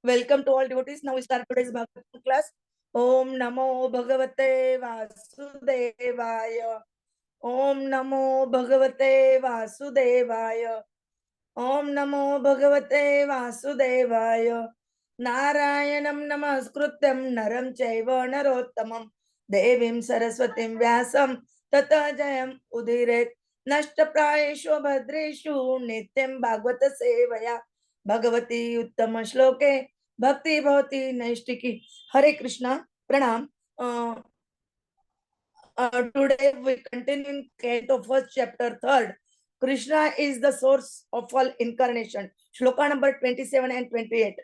Welcome to all devotees. Now we start today's Bhagavad class. Om Namo Bhagavate Vasudevaya. Om Namo Bhagavate Vasudevaya. Om Namo Bhagavate Vasudevaya. Narayanam Namaskrutyam Naram Chaiva Narottamam Devim Saraswatim Vyasam Tata Jayam Udiret Nashtaprayeshu Bhadreshu Nityam Bhagavata Sevaya Bhagavati Uttama Shloke Bhakti Bhavati Naishtiki. Hare Krishna. Pranam. Today we continue in Canto first chapter 3rd. Krishna is the source of all incarnation. Shloka number 27 and 28.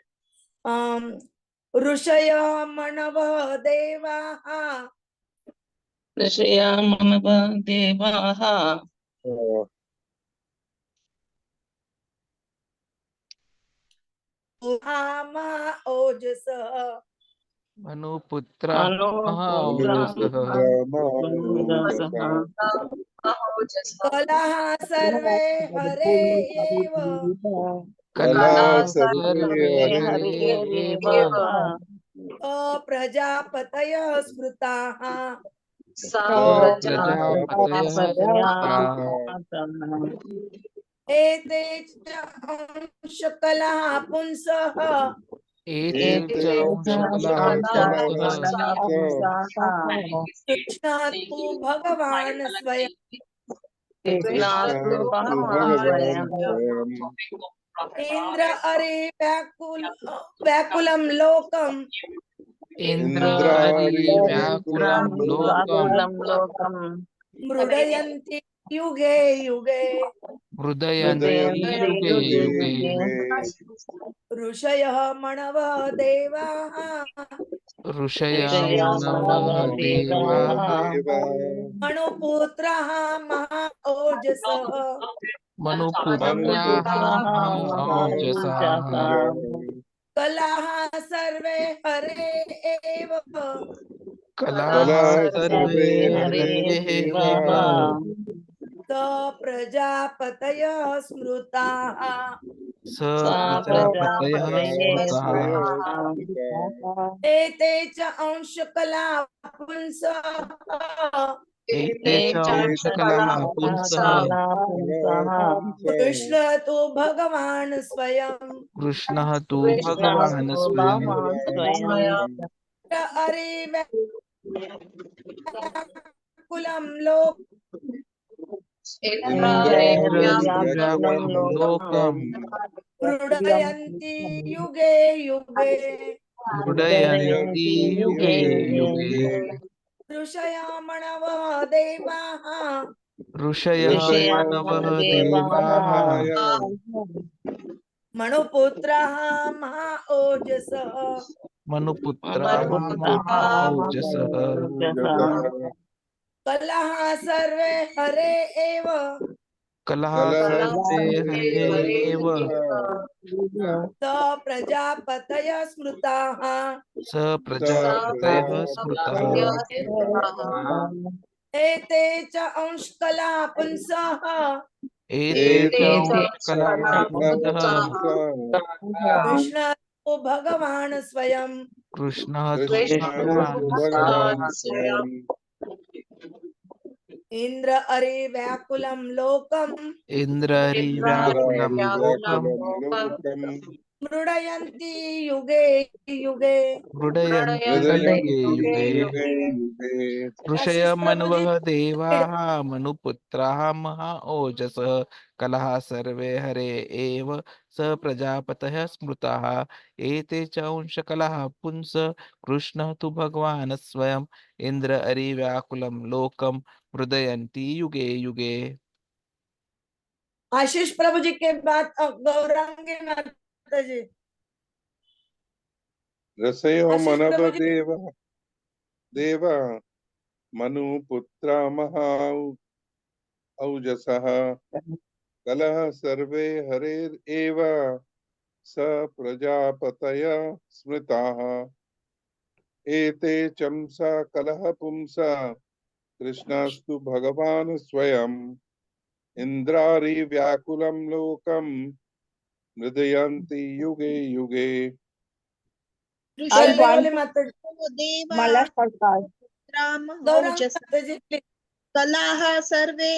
Rushaya Manava Devaha. Rushaya Manava Devaha. Hama Ojasa. Manuputra Mahaojasah. Kalaha Sarve Hare Eva. Kalaha Sarve Hare Eva. Prajāpataya Smrutaha. Prajāpatayah smrutaha. Ete Shakalaha Punsaha. Ete Shakalaha Punsaha. Krishna tu Bhagavan Swayam. Indra Ari Vyakulam Lokam. Indra Ari Vyakulam Lokam. Mrudayanti Yuge Yuge. Hrudayanti Yuge Yuge. Rushayah Manava Devaha. Rushaya Manava Devaha. Manuputraha Maha Ojasa. Manuputraha Mahaojasaha. Kalaha Sarve Hare Eva. Kalaha Sarve Hare Eva. Sa Prajāpataya Smrutaha. Sa Prajāpatayah smrutaha. Ete cha Anshakala Punsaha. Ete cha Anshakalaha Punsaha. Krishna tu Bhagavan Swayam. Krishna tu Bhagavan Swayam. Ari Vyakulam Lok. Vyakulam Lokam. Mrudayanti Yuge Yuge. Hrudayanti Yuge Yuge. Rushaya Manava Devaha. Rushaya Manava Devaha. Manuputraha Maha Ojasa. Manuputraha Mahaojasaha. Kalaha Sarve Hare Eva. Kalaha Sarve Hare Eva. Sa Prajāpataya Smrutaha. Sa Prajāpatayah smrutaha. Ete cha Anshkala Punsaha. Ete cha Anshakalaha Punsaha. Krishna tu Bhagavan Swayam. Krishna tu Bhagavan Swayam. Indra Ari Vyakulam Lokam. Indra Ari Vyakulam Lokam. Mrudayanti Yuge Yuge. Hrudayanti Yuge Yuge. Rushaya Manava Devaha. Manuputraha Mahaojasah. Kalaha Sarve Hare Eva. Sa Prajāpatayah smrutaha. Ete cha Anshakalaha Punsa. Krishna tu Bhagavan Swayam. Indra Ari Vyakulam Lokam. Hrudayanti Yuge Yuge. आशीष प्रभु जी के बाद गौरांगी माता जी। रसयो आशीष मनव प्रभु जी। देवा देवा मनुपुत्रा महा औजसः कलह सर्वे हरेरेव स प्रजापतय स्मृताः एते चंसा कलह पुंसा कृष्णस्तु भगवान् स्वयं इंद्रारि व्याकुलं लोकं मृदयन्ति युगे युगे। I'll ऋषयो Gauravani Mataji. देवा मला पडतात. Gauravani पुत्रामहोजस Mataji, please. कलाः सर्वे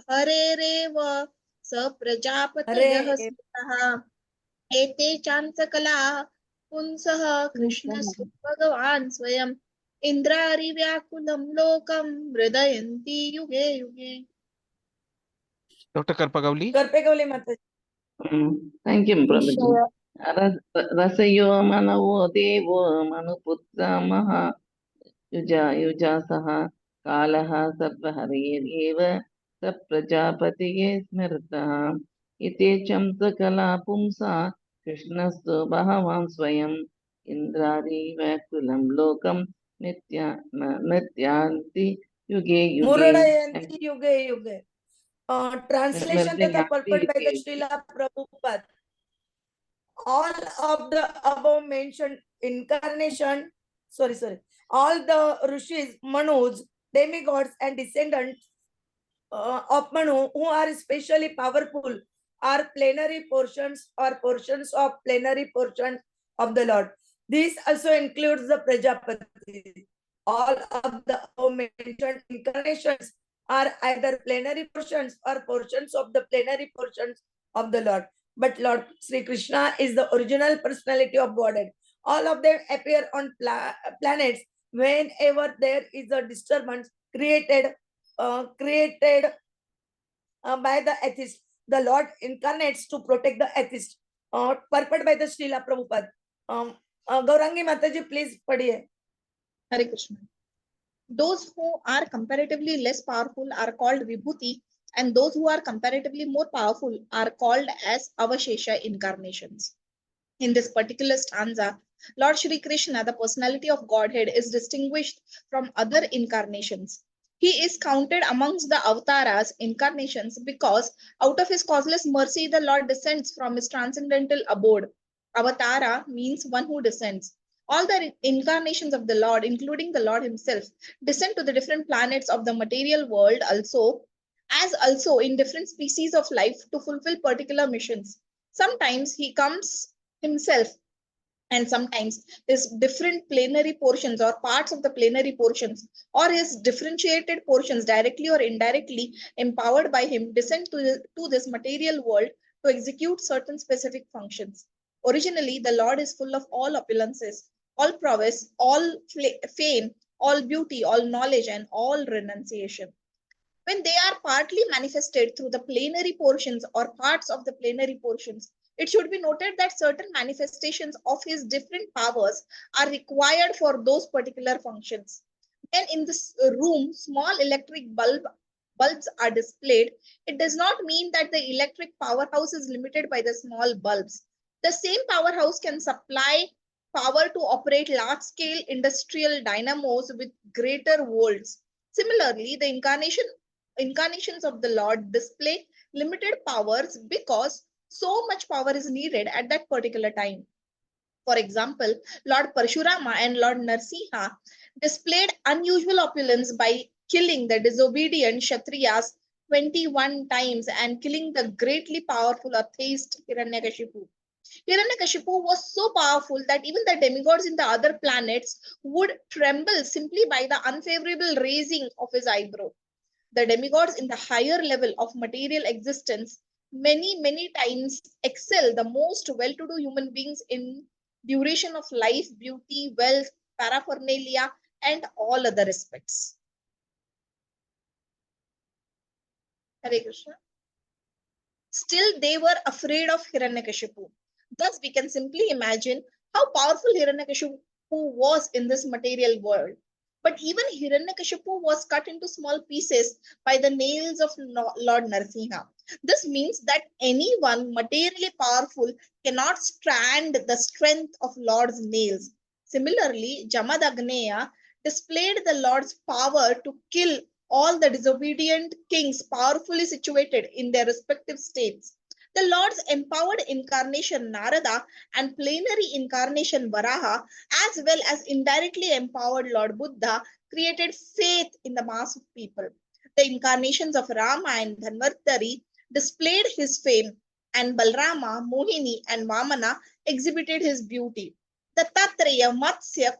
हरेरेव स प्रजापतयः Hare. स्मृतः एते चांसकलाः पुंसः कृष्णस्य भगवान् स्वयं इन्द्रारिव्याकुलं लोकं मृदयन्ति युगे युगे. Dr. Karpagavli. Karpegavali Mataji. Thank you, Prabhuji. ऋषय रसयो मनवो देवो मनुपुत्रमः युजासः कालः सर्वहरेरेव स प्रजापतिये स्मृतः इतेचं सकला पुंसा कृष्णस्तु भगवान् स्वयम् इन्द्रादिव्याकुलं लोकं नृत्यान्ति युगे युगे. Muradayanti yuge yuge. Translation to the purport by the Srila Prabhupada. All of the above mentioned incarnation, all the ṛṣis, Manus, demigods and descendants of Manu who are especially powerful are plenary portions or portions of plenary portions of the Lord. This also includes the Prajāpati. All of the above mentioned incarnations are either plenary portions or portions of the plenary portions of the Lord. But Lord Sri Krishna is the original personality of Godhead. All of them appear on planets whenever there is a disturbance created by the atheist. The Lord incarnates to protect the atheist. Purport by the Srila Prabhupada. Gaurangi Mataji, please padhiye. Hare Krishna. Those who are comparatively less powerful are called Vibhuti, and those who are comparatively more powerful are called as Avashesha incarnations. In this particular stanza, Lord Shri Krishna, the personality of Godhead, is distinguished from other incarnations. He is counted amongst the avatars, incarnations, because out of his causeless mercy, the Lord descends from his transcendental abode. Avatara means one who descends. All the incarnations of the Lord, including the Lord himself, descend to the different planets of the material world also in different species of life to fulfill particular missions. Sometimes he comes himself, and sometimes his different plenary portions or parts of the plenary portions or his differentiated portions, directly or indirectly empowered by him, descend to this material world to execute certain specific functions. Originally, the Lord is full of all opulences, all prowess, all fame, all beauty, all knowledge, and all renunciation. When they are partly manifested through the plenary portions or parts of the plenary portions, it should be noted that certain manifestations of his different powers are required for those particular functions. When in this room, small electric bulbs are displayed, it does not mean that the electric powerhouse is limited by the small bulbs. The same powerhouse can supply power to operate large-scale industrial dynamos with greater volts. Similarly, the incarnations of the Lord display limited powers because so much power is needed at that particular time. For example, Lord Parshurama and Lord Narsimha displayed unusual opulence by killing the disobedient Kshatriyas 21 times and killing the greatly powerful atheist Hiranyakashipu. Hiranyakashipu was so powerful that even the demigods in the other planets would tremble simply by the unfavorable raising of his eyebrow. The demigods in the higher level of material existence many times excel the most well-to-do human beings in duration of life, beauty, wealth, paraphernalia, and all other aspects. Hare Krishna. Still, they were afraid of Hiranyakashipu. Thus, we can simply imagine how powerful Hiranyakashipu was in this material world. But even Hiranyakashipu was cut into small pieces by the nails of Lord Narsimha. This means that anyone materially powerful cannot stand the strength of Lord's nails. Similarly, Jamadagneya displayed the Lord's power to kill all the disobedient kings powerfully situated in their respective states. The Lord's empowered incarnation Narada and plenary incarnation Varaha, as well as indirectly empowered Lord Buddha, created faith in the mass of people. The incarnations of Rama and Dhanvartari displayed his fame, and Balrama, Mohini, and Vamana exhibited his beauty. The Dattatreya, Matsya,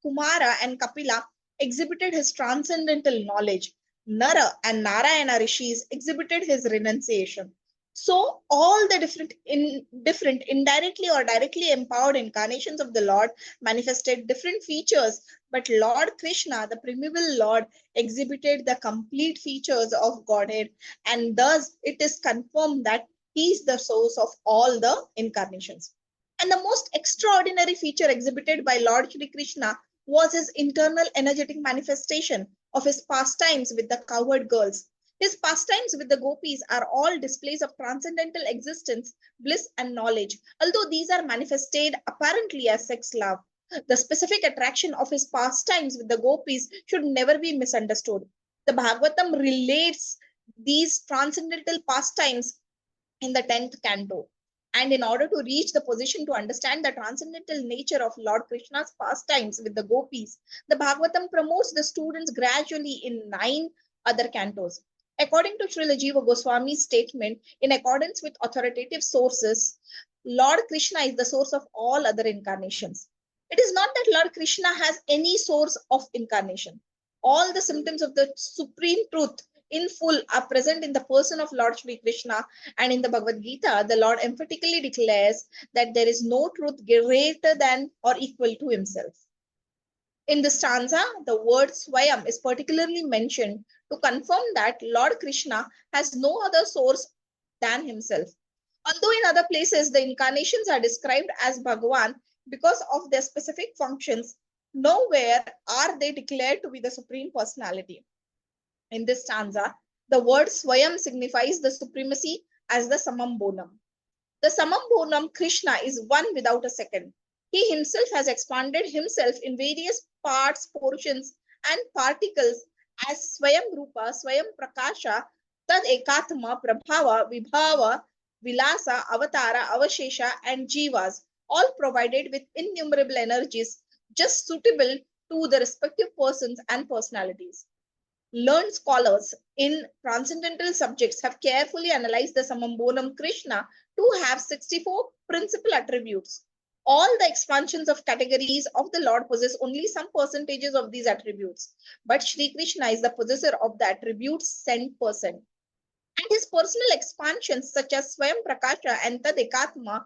Kumāra and Kapila exhibited his transcendental knowledge. Nara and Narayana Rishis exhibited his renunciation. So all the different indirectly or directly empowered incarnations of the Lord manifested different features, but Lord Krishna, the primeval Lord, exhibited the complete features of Godhead, and thus it is confirmed that he is the source of all the incarnations. And the most extraordinary feature exhibited by Lord Shri Krishna was his internal energetic manifestation of his pastimes with the cowherd girls. His pastimes with the gopis are all displays of transcendental existence, bliss and knowledge, although these are manifested apparently as sex love. The specific attraction of his pastimes with the gopis should never be misunderstood. The Bhagavatam relates these transcendental pastimes in the 10th canto. And in order to reach the position to understand the transcendental nature of Lord Krishna's pastimes with the gopis, the Bhagavatam promotes the students gradually in 9 other cantos. According to Srila Jiva Goswami's statement, in accordance with authoritative sources, Lord Krishna is the source of all other incarnations. It is not that Lord Krishna has any source of incarnation. All the symptoms of the supreme truth in full are present in the person of Lord Shri Krishna, and in the Bhagavad-gītā, the Lord emphatically declares that there is no truth greater than or equal to himself. In this stanza, the word Swayam is particularly mentioned to confirm that Lord Krishna has no other source than himself. Although in other places the incarnations are described as Bhagavan because of their specific functions, nowhere are they declared to be the Supreme Personality. In this stanza, the word Swayam signifies the supremacy as the Samam Bonam. The Samam Bonam Krishna is one without a second. He himself has expanded himself in various parts, portions, and particles as Swayam Rupa, Swayam Prakasha, Tad Ekatma, Prabhava, Vibhava, Vilasa, Avatara, Avashesha, and Jivas, all provided with innumerable energies just suitable to the respective persons and personalities. Learned scholars in transcendental subjects have carefully analyzed the Samambonam Krishna to have 64 principal attributes. All the expansions of categories of the Lord possess only some percentages of these attributes, but Shri Krishna is the possessor of the attributes 10%. And his personal expansions such as Swayam Prakasha and Tadekatma,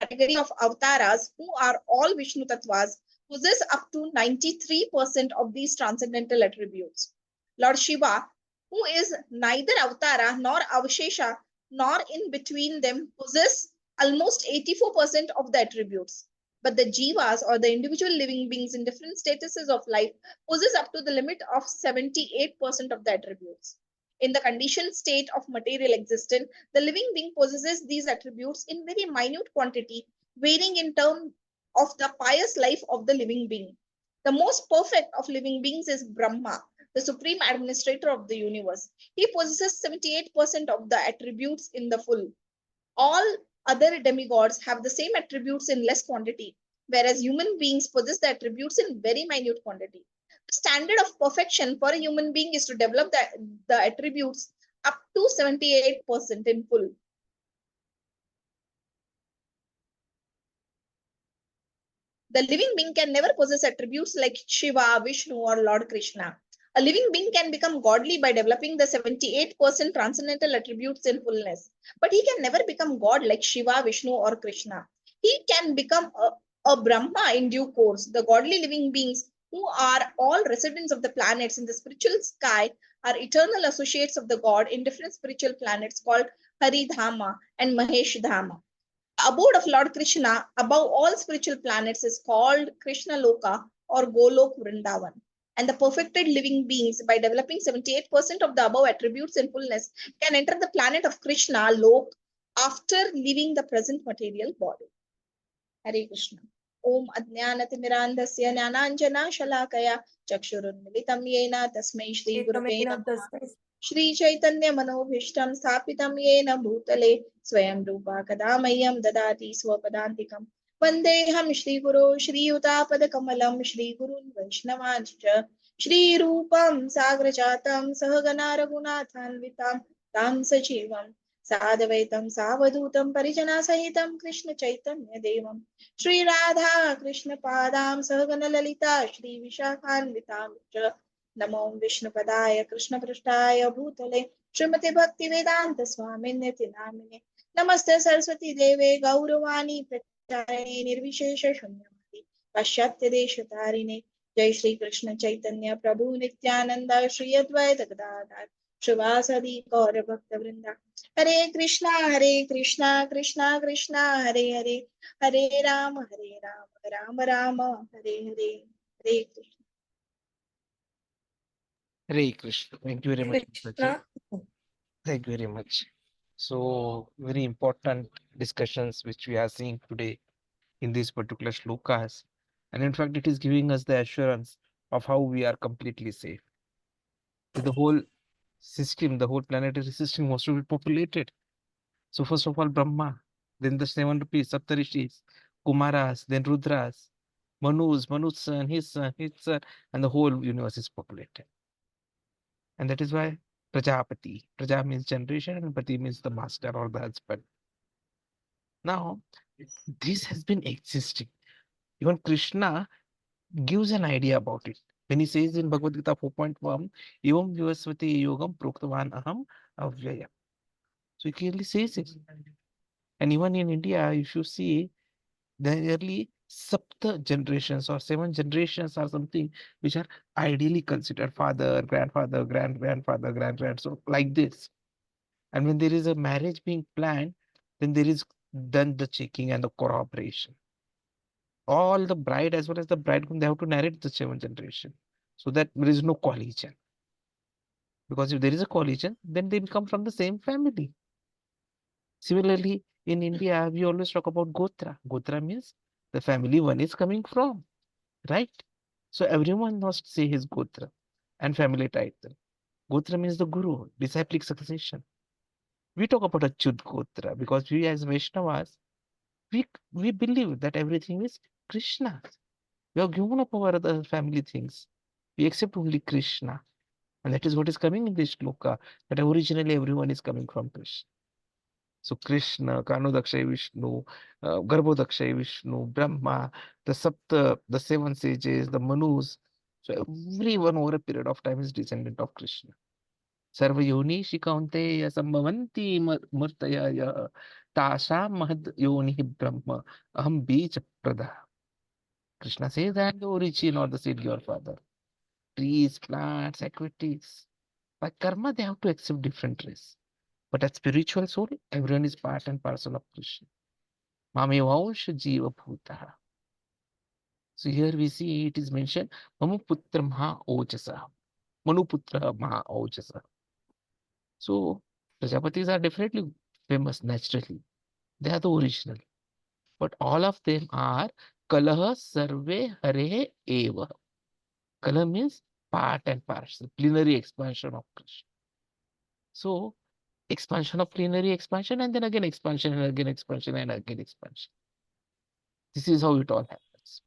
category of avatars who are all Vishnu Tattvas, possess up to 93% of these transcendental attributes. Lord Shiva, who is neither Avatara nor Avashesha nor in between them, possess almost 84% of the attributes. But the Jivas or the individual living beings in different statuses of life possess up to the limit of 78% of the attributes. In the conditioned state of material existence, the living being possesses these attributes in very minute quantity, varying in terms of the pious life of the living being. The most perfect of living beings is Brahmā, the supreme administrator of the universe. He possesses 78% of the attributes in the full. All other demigods have the same attributes in less quantity, whereas human beings possess the attributes in very minute quantity. The standard of perfection for a human being is to develop the attributes up to 78% in full. The living being can never possess attributes like Shiva, Vishnu, or Lord Krishna. A living being can become godly by developing the 78% transcendental attributes in fullness. But he can never become God like Shiva, Vishnu, or Krishna. He can become a Brahma in due course. The godly living beings who are all residents of the planets in the spiritual sky are eternal associates of the God in different spiritual planets called Haridhama and Mahesh Dhama. The abode of Lord Krishna above all spiritual planets is called Krishna Loka or Golok Vrindavan. And the perfected living beings, by developing 78% of the above attributes in fullness, can enter the planet of Krishna Lok after leaving the present material body. Hare Krishna. Om Ajnanatimmirandhasya Jnananjana Shalakaya Chakshurunmilitam Yena Tasmai Shri Gurave Namaha. Shri Chaitanya Manobhishtam Sthapitam Yena Bhutale Swayam Rupa Kadamayyam Dadati Swapadantikam Vandeham Shri Guru Shri Utapada Kamalam Shri Gurun Vaiṣṇavas Shri Rupam Sagrajatam Sahagana Raghunathanvitam Tam Sajivam साद्वैतं सावधूतं परिजनासहितं Krishna Chaitanya देवं श्री राधा कृष्ण पादां सहगण ललिता श्री विशाखान्वितां च नमो विष्णुपदाय कृष्ण पृष्ठाय भूतले श्रीमते भक्ति वेदांत स्वामिन्यति नामिने नमस्ते सरस्वती देवे गौरवाणी प्रचारिणे निर्विशेष शून्यवादी पाश्चात्य देश तारिणे जय श्री कृष्ण चैतन्य प्रभु नित्यानंद श्री अद्वैत गदाधर श्रीवासदि गौर भक्त वृंदा हरे Krishna Krishna Krishna Hare Hare Hare Ram Ram Ram Hare Hare Hare Krishna Hare Krishna. Thank you very much, Mataji. Krishna. Thank you very much. So, very important discussions which we are seeing today in these particular shlokas. And in fact, it is giving us the assurance of how we are completely safe. The whole system, the whole planetary system was to be populated. So first of all, Brahma, then the 7 rupees, Saptarishis, Kumāras, then Rudras, Manus son, his son, and the whole universe is populated. And that is why Prajāpati, Praja means generation and Pati means the master or the husband. Now, this has been existing. Even Krishna gives an idea about it. When he says in Bhagavad-gītā 4.1, Evam Vivasvati Yogam Proktavan Aham Avyaya. So he clearly says it. And even in India, if you see, the early Sapta generations or 7 generations are something which are ideally considered father, grandfather, grandfather, grand. So like this. And when there is a marriage being planned, then there is done the checking and the corroboration. All the bride as well as the bridegroom, they have to narrate the 7 generation so that there is no collision. Because if there is a collision, then they become from the same family. Similarly, in India, we always talk about Gotra. Gotra means the family one is coming from, right? So everyone must say his Gotra and family title. Gotra means the Guru, disciplic succession. We talk about acyuta-gotra because we as Vaiṣṇavas, we believe that everything is Krishna. We have given up our other family things. We accept only Krishna. And that is what is coming in this shloka, that originally everyone is coming from Krishna. So Krishna, Kāraṇārṇavaśāyī Viṣṇu, Garbhodakaśāyī Viṣṇu, Brahmā, the 7 sages, the Manus. So everyone over a period of time is descendant of Krishna. Sarva yoni shikaunteya sambhavanti murtaya tasam mahad yoni Brahma aham bija prada. Krishna says, I am the origin or the seed your father. Trees, plants, equities. By karma, they have to accept different race. But as spiritual soul, everyone is part and parcel of Krishna. Mamevansha jiva bhutaha. So here we see it is mentioned, Mamu putra maha ojasa. Manu putra maha ojasa. So Prajapatis are definitely famous naturally. They are the original. But all of them are Kalaha Sarve Hare Eva. Kala means part and parcel, plenary expansion of Krishna. So expansion of plenary expansion and then again expansion and again expansion and again expansion. This is how it all happens.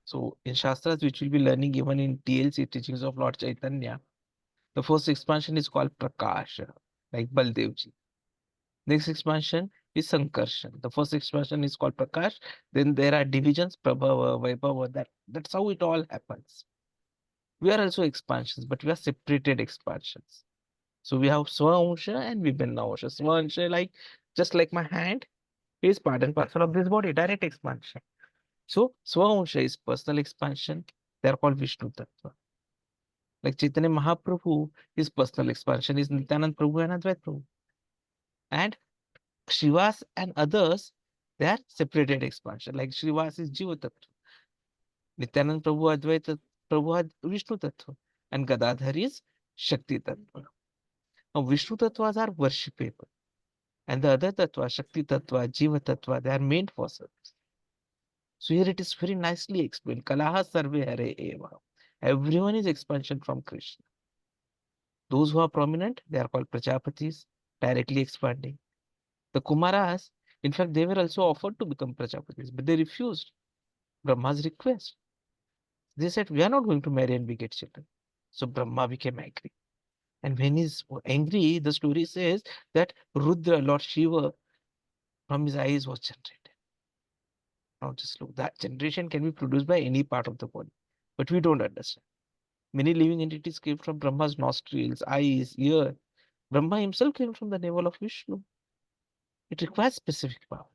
So in Shastras, which we'll be learning even in TLC teachings of Lord Chaitanya, the first expansion is called Prakasha, like Baldevji. Next expansion is Sankarshan. The first expansion is called Prakash. Then there are divisions, Prabhava, Vaibhava. That's how it all happens. We are also expansions, but we are separated expansions. So we have Swaamsha and Vibhinnaamsha. Swaamsha, like just like my hand, is part and parcel of this body, direct expansion. So Swaamsha is personal expansion. They are called Viṣṇu Tattva. Like Chaitanya Mahaprabhu, his personal expansion is Nityananda Prabhu and Advaita Prabhu. And Śivas and others, they are separated expansion. Like Śivas is Jiva Tattva. Nityananda Prabhu, Advaita Prabhu are Viṣṇu Tattva. And Gadadhar is Shakti Tattva. Now Viṣṇu Tattvas are worshipable. And the other Tattva, Shakti Tattva, Jiva Tattva, they are meant for service. So here it is very nicely explained. Kalaha Sarve Hare Eva. Everyone is expansion from Krishna. Those who are prominent, they are called Prajāpatis, directly expanding. The Kumāras, in fact, they were also offered to become Prajāpatis, but they refused Brahma's request. They said, we are not going to marry and beget children. So Brahma became angry. And when he's angry, the story says that Rudra, Lord Śiva, from his eyes was generated. Now just look, that generation can be produced by any part of the body, but we don't understand. Many living entities came from Brahma's nostrils, eyes, ear. Brahma himself came from the navel of Viṣṇu. It requires specific power,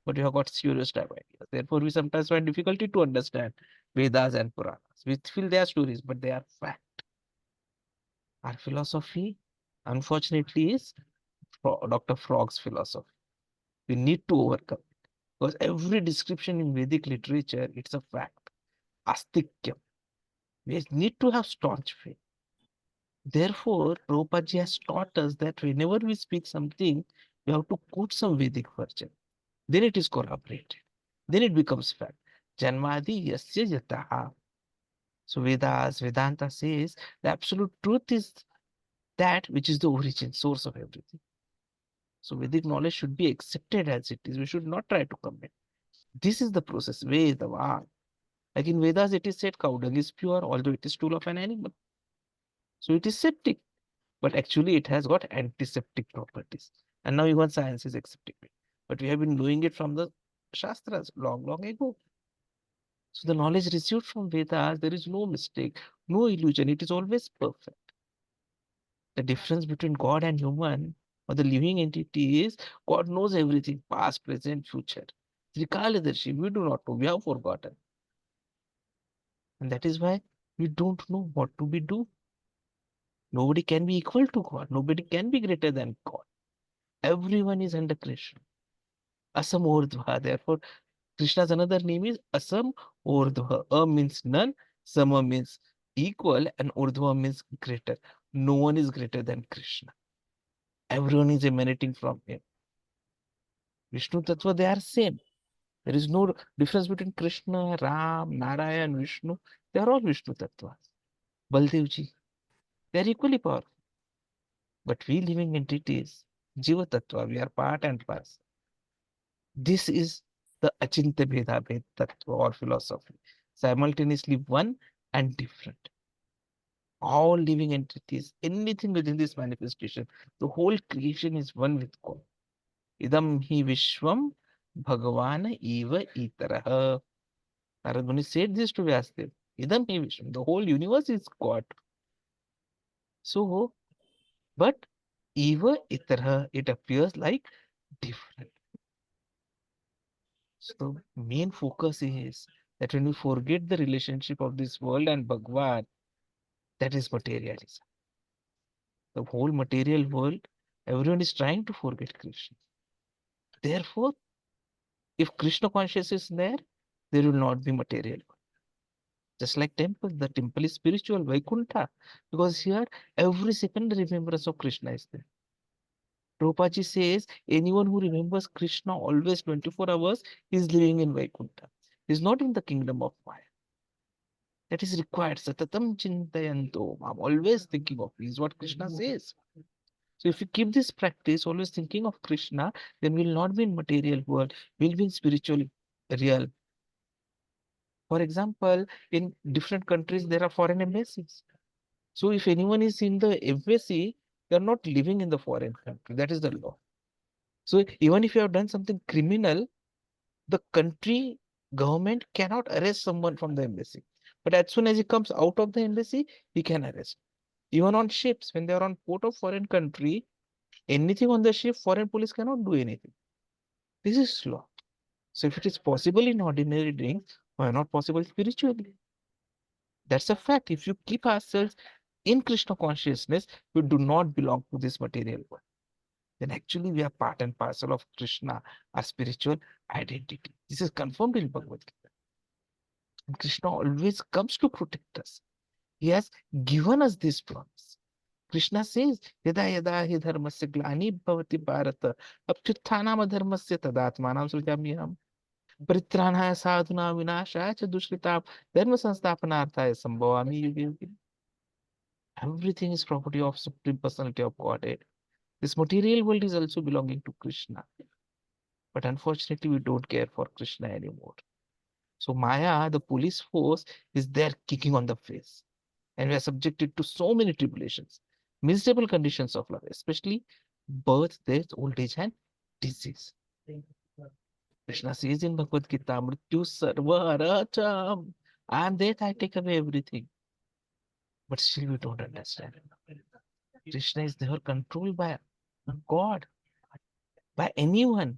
but you have got serious type ideas. Therefore, we sometimes find difficulty to understand Vedas and Puranas. We feel they are stories, but they are fact. Our philosophy, unfortunately, is Dr. Frog's philosophy. We need to overcome it, because every description in Vedic literature, it's a fact. Astikyam. We need to have staunch faith. Therefore, Prabhupada has taught us that whenever we speak something, we have to quote some Vedic version. Then it is corroborated. Then it becomes fact. Janmadi yasya yataha. So Vedas, Vedanta says the absolute truth is that which is the origin, source of everything. So Vedic knowledge should be accepted as it is. We should not try to comment. This is the process. Veda, Vāg. Like in Vedas, it is said cow dung is pure, although it is stool of an animal. So it is septic, but actually it has got antiseptic properties. And now even science is accepting it. But we have been knowing it from the Shastras long, long ago. So the knowledge received from Vedas, there is no mistake, no illusion. It is always perfect. The difference between God and human or the living entity is God knows everything, past, present, future. Trikaladarshi, we do not know, we have forgotten. And that is why we don't know what to be do. Nobody can be equal to God. Nobody can be greater than God. Everyone is under Krishna. Asam Urdhva. Therefore, Krishna's another name is Asam Urdhva. A means none, Sama means equal, and Urdhva means greater. No one is greater than Krishna. Everyone is emanating from him. Vishnu Tattva, they are same. There is no difference between Krishna, Ram, Narayan, Vishnu. They are all Vishnu Tattvas. Baldevji, they are equally powerful. But we living entities, Jiva Tattva, we are part and parcel. This is the Achintya Bheda Bhed Tattva or philosophy. Simultaneously one and different. All living entities, anything within this manifestation, the whole creation is one with God. Idam hi Vishwam Bhagavana eva itaraha. Narad Muni said this to Vyasadeva. Idam hi Vishwam. The whole universe is God. So, but eva itaraha, it appears like different. So, main focus is that when we forget the relationship of this world and Bhagwan, that is materialism. The whole material world, everyone is trying to forget Krishna. Therefore, if Krishna consciousness is there will not be material world. Just like temple, the temple is spiritual, Vaikuntha, because here every second the remembrance of Krishna is there. Prabhupada says anyone who remembers Krishna always 24 hours is living in Vaikuntha. He is not in the kingdom of Maya. That is required. Satatam chintayanto. I'm always thinking of. Is what Krishna says. So if you keep this practice, always thinking of Krishna, then we'll not be in material world. We'll be in spiritual realm. For example, in different countries, there are foreign embassies. So if anyone is in the embassy, they are not living in the foreign country. That is the law. So even if you have done something criminal, the country government cannot arrest someone from the embassy. But as soon as he comes out of the embassy, he can arrest. Even on ships, when they are on port of foreign country, anything on the ship, foreign police cannot do anything. This is law. So if it is possible in ordinary drinks, why not possible spiritually? That's a fact. If you keep ourselves in Krishna consciousness, we do not belong to this material world. Then actually we are part and parcel of Krishna, our spiritual identity. This is confirmed in Bhagavad-gītā. And Krishna always comes to protect us. He has given us this promise. Krishna says, Yada yada hi dharmasya glani bhavati bharata apyutthanam adharmasya tadatmanam srijamyaham paritranaya sadhuna vinashaya cha dushritam dharma sansthapanarthaya sambhavami yuge yuge. Everything is property of Supreme Personality of Godhead. This material world is also belonging to Krishna. But unfortunately, we don't care for Krishna anymore. So Maya, the police force, is there kicking on the face. And we are subjected to so many tribulations. miserable conditions of life, especially birth, death, old age, and disease. Krishna says in Bhagavad-gītā, Mrityu sarva haracham. I am death, I take away everything. But still we don't understand. Krishna is never controlled by God, by anyone.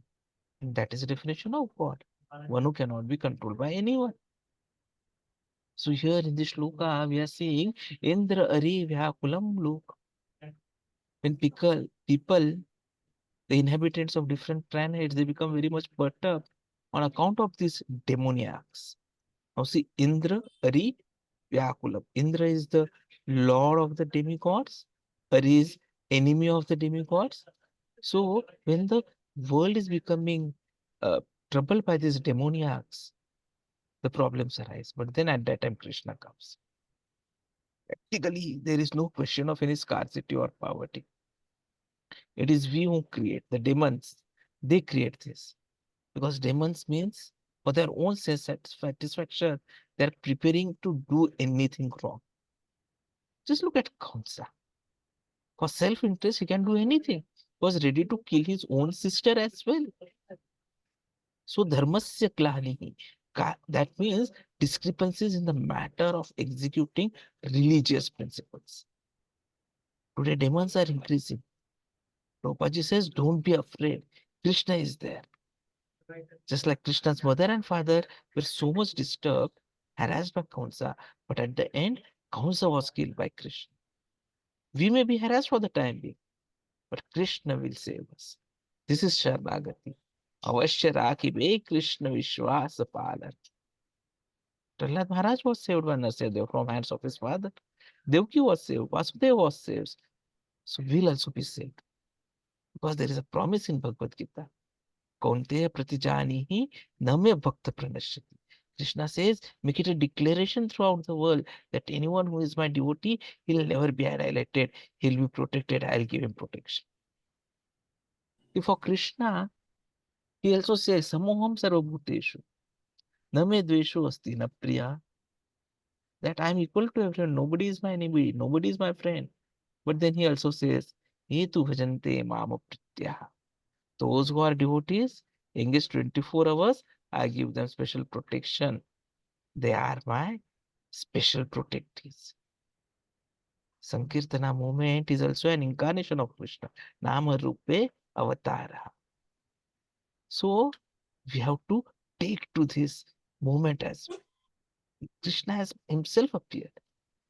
And that is the definition of God. One who cannot be controlled by anyone. So here in this shloka, we are saying, Indra Ari Vyakulam Lok. When people, the inhabitants of different planets, they become very much perturbed on account of these demoniacs. Now see, Indra Ari Vyakulam. Indra is the lord of the demigods. Ari is enemy of the demigods. So when the world is becoming troubled by these demoniacs, the problems arise. But then at that time, Krishna comes. Practically, there is no question of any scarcity or poverty. It is we who create. The demons, they create this. Because demons means for their own satisfaction, they are preparing to do anything wrong. Just look at Kṛṣṇa. For self-interest, he can do anything. He was ready to kill his own sister as well. So dharmasya klanihi. That means discrepancies in the matter of executing religious principles. Today demons are increasing. Prabhupada says, don't be afraid. Krishna is there. Just like Krishna's mother and father were so much disturbed, harassed by Kṛṣṇa, but at the end, Kṛṣṇa was killed by Krishna. We may be harassed for the time being, but Krishna will save us. This is Sharanagati. Avashya Rakhibe Krishna Vishwasa Palan. Prahlad Maharaj was saved by Narasimha from hands of his father. Devaki was saved. Vasudeva was saved. So we'll also be saved. Because there is a promise in Bhagavad-gītā. Kaunteya pratijanihi namya bhakta pranashyati. Krishna says, make it a declaration throughout the world that anyone who is my devotee, he'll never be annihilated. He'll be protected. I'll give him protection. For Krishna, he also says, Samoham sarvabhuteshu. Name dvesho asti na priya. That I'm equal to everyone. Nobody is my enemy. Nobody is my friend. But then he also says, Hetu bhajante mama prityaha. Those who are devotees, engaged 24 hours, I give them special protection. They are my special protectees. Sankirtana movement is also an incarnation of Krishna. Nama Rupe Avatara. So we have to take to this movement as well. Krishna has himself appeared.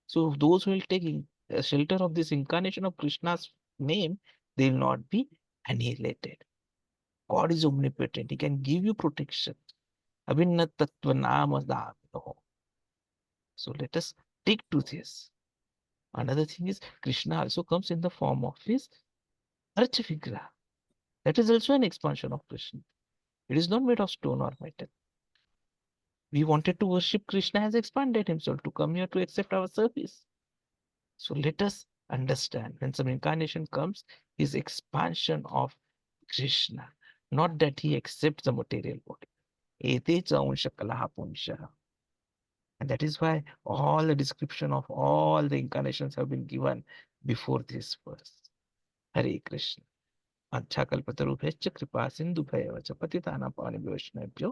So those who will take shelter of this incarnation of Krishna's name, they will not be annihilated. God is omnipotent. He can give you protection. Abhinna tattva nama dhamino. So let us take to this. Another thing is, Krishna also comes in the form of his Archa Vigraha. That is also an expansion of Krishna. It is not made of stone or metal. We wanted to worship Krishna, has expanded himself to come here to accept our service. So let us understand, when some incarnation comes, his expansion of Krishna, not that he accepts the material body. Ete cha unsha kalaha punsha. And that is why all the description of all the incarnations have been given before this verse. Hare Krishna. Anchakalpatarubhescha kripa sindhu bhayavacha patitanam pavanebhyo Vaishnavebhyo